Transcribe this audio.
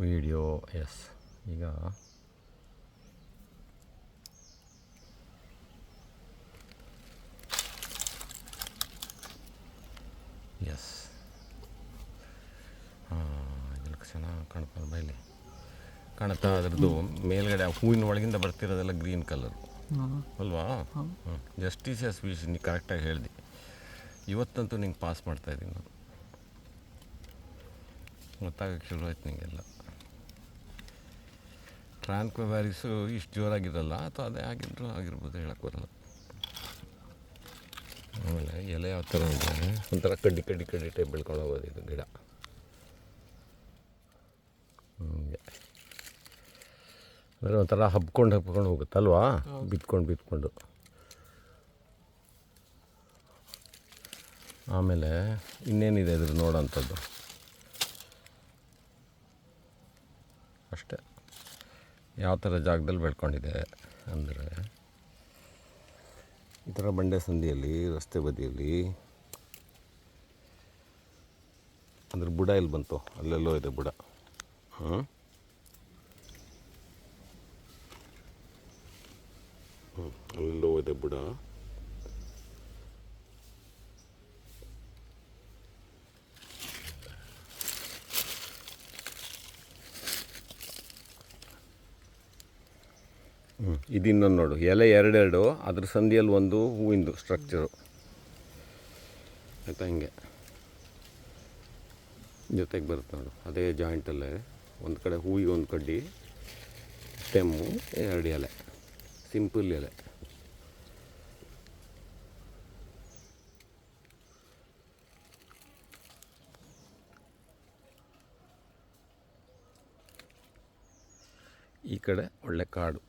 Video. S, ಈಗ S ಇದಕ್ಕೆ ಚೆನ್ನಾಗಿ ಕಾಣ್ತಾ ಬೈಲಿ ಕಾಣುತ್ತಾ. ಅದರದ್ದು ಮೇಲ್ಗಡೆ ಹೂವಿನ ಒಳಗಿಂದ ಬರ್ತಿರೋದೆಲ್ಲ ಗ್ರೀನ್ ಕಲರ್ ಅಲ್ವಾ? ಜಸ್ಟಿಸ್ ಎಸ್ ವಿಶ್, ನೀ ಕರೆಕ್ಟಾಗಿ ಹೇಳಿದೆ. ಇವತ್ತಂತೂ ನಿಂಗೆ ಪಾಸ್ ಮಾಡ್ತಾಯಿದ್ದೀನಿ ನಾನು, ಗೊತ್ತಾಗಕ್ಕೆ ಶುರು ಆಯ್ತು ನಿಂಗೆಲ್ಲ. ಟ್ರಾನ್ಕ್ವಿವಾರಿಸು ಇಷ್ಟು ಜೋರಾಗಿರಲ್ಲ, ಅಥವಾ ಅದೇ ಆಗಿರ್ಬೋದು, ಹೇಳಕ್ಕೆ ಬರಲ್ಲ. ಆಮೇಲೆ ಎಲೆ ಯಾವ ಥರ ಇದೆ, ಒಂಥರ ಕಡ್ಡಿ ಟೈಪ್ ಬೆಳ್ಕೊಂಡು ಹೋಗೋದು ಇದು ಗಿಡ. ಹಂಗೆ ಅಂದರೆ ಒಂಥರ ಹಬ್ಕೊಂಡು ಹೋಗುತ್ತಲ್ವಾ, ಬಿತ್ಕೊಂಡು. ಆಮೇಲೆ ಇನ್ನೇನಿದೆ ಇದ್ರ ನೋಡೋಂಥದ್ದು ಅಷ್ಟೇ. ಯಾವ ಥರ ಜಾಗದಲ್ಲಿ ಬೆಳ್ಕೊಂಡಿದೆ ಅಂದರೆ, ಈ ಥರ ಬಂಡೆ ಸಂದಿಯಲ್ಲಿ, ರಸ್ತೆ ಬದಿಯಲ್ಲಿ. ಅದ್ರ ಬುಡ ಇಲ್ಲಿ ಬಂತು, ಅಲ್ಲೆಲ್ಲೋ ಇದೆ ಬುಡ. ಅಲ್ಲೋ ಇದೆ ಬುಡ. ಇದಿನ್ನೊಂದು ನೋಡು, ಎಲೆ ಎರಡೆರಡು, ಅದ್ರ ಸಂದಿಯಲ್ಲಿ ಒಂದು ಹೂವಿಂದು ಸ್ಟ್ರಕ್ಚರು ಆಯಿತಾ, ಹಿಂಗೆ ಜೊತೆಗೆ ಬರುತ್ತೆ ನೋಡು. ಅದೇ ಜಾಯಿಂಟಲ್ಲೇ ಒಂದು ಕಡೆ ಹೂವಿಗೆ ಒಂದು ಕಡ್ಡಿ, ಸ್ಟೆಮ್ಮು, ಎರಡು ಎಲೆ, ಸಿಂಪಲ್ ಎಲೆ. ಈ ಕಡೆ ಒಳ್ಳೆ ಕಾಡು.